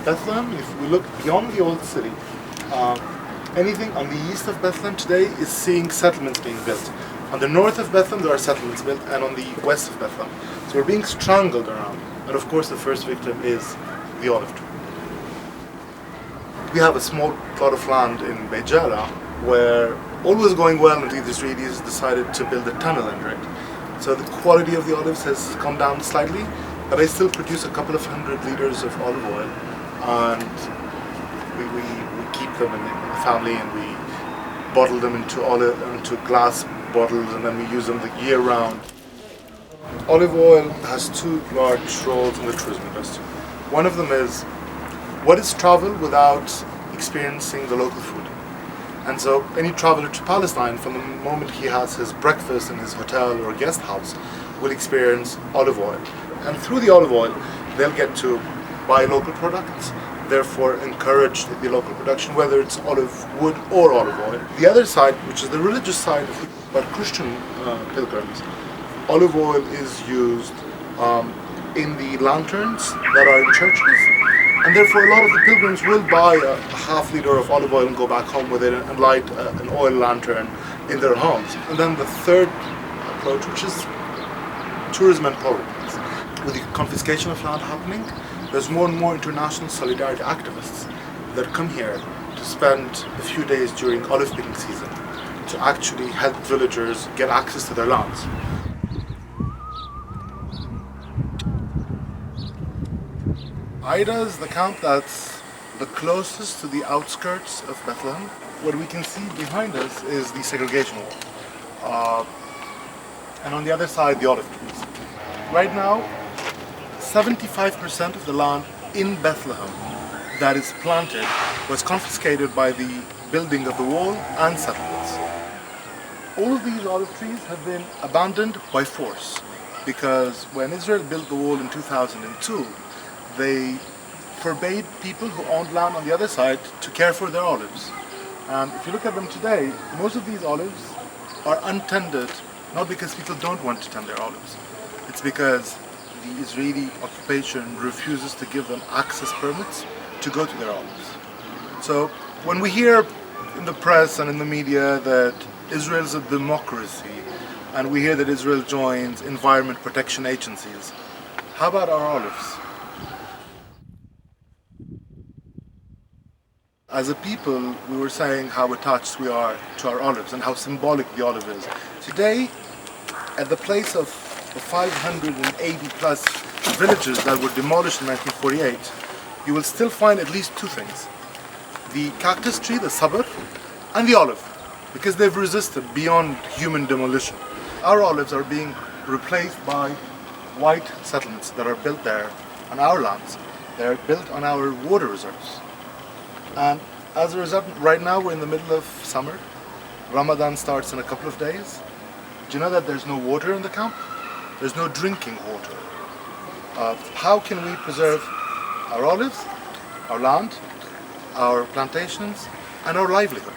Bethlehem, if we look beyond the old city, anything on the east of Bethlehem today is seeing settlements being built. On the north of Bethlehem there are settlements built, and on the west of Bethlehem. So we're being strangled around. And of course the first victim is the olive tree. We have a small plot of land in Beit Jala where all was going well until the Israelis decided to build a tunnel under it. So the quality of the olives has come down slightly, but I still produce a couple of 100 liters of olive oil, and we keep them in the family, and we bottle them into glass bottles, and then we use them the year round. Olive oil has two large roles in the tourism industry. One of them is, what is travel without experiencing the local food? And so any traveler to Palestine, from the moment he has his breakfast in his hotel or guest house, will experience olive oil. And through the olive oil, they'll get to buy local products, therefore encourage the local production, whether it's olive wood or olive oil. The other side, which is the religious side of but Christian pilgrims, olive oil is used in the lanterns that are in churches. And therefore a lot of the pilgrims will buy a half liter of olive oil and go back home with it and light an oil lantern in their homes. And then the third approach, which is tourism and politics. With the confiscation of land happening, there's more and more international solidarity activists that come here to spend a few days during olive picking season to actually help villagers get access to their lands. Aida is the camp that's the closest to the outskirts of Bethlehem. What we can see behind us is the segregation wall. And on the other side, the olive trees. Right now, 75% of the land in Bethlehem that is planted was confiscated by the building of the wall and settlements. All of these olive trees have been abandoned by force, because when Israel built the wall in 2002, they forbade people who owned land on the other side to care for their olives. And if you look at them today, most of these olives are untended, not because people don't want to tend their olives. It's because the Israeli occupation refuses to give them access permits to go to their olives. So when we hear in the press and in the media that Israel is a democracy, and we hear that Israel joins environment protection agencies, how about our olives? As a people, we were saying how attached we are to our olives and how symbolic the olive is. Today, at the place of the 580 plus villages that were demolished in 1948, you will still find at least two things. The cactus tree, the sabr, and the olive, because they've resisted beyond human demolition. Our olives are being replaced by white settlements that are built there on our lands. They're built on our water reserves. And as a result, right now we're in the middle of summer. Ramadan starts in a couple of days. Do you know that there's no water in the camp? There's no drinking water. How can we preserve our olives, our land, our plantations, and our livelihood?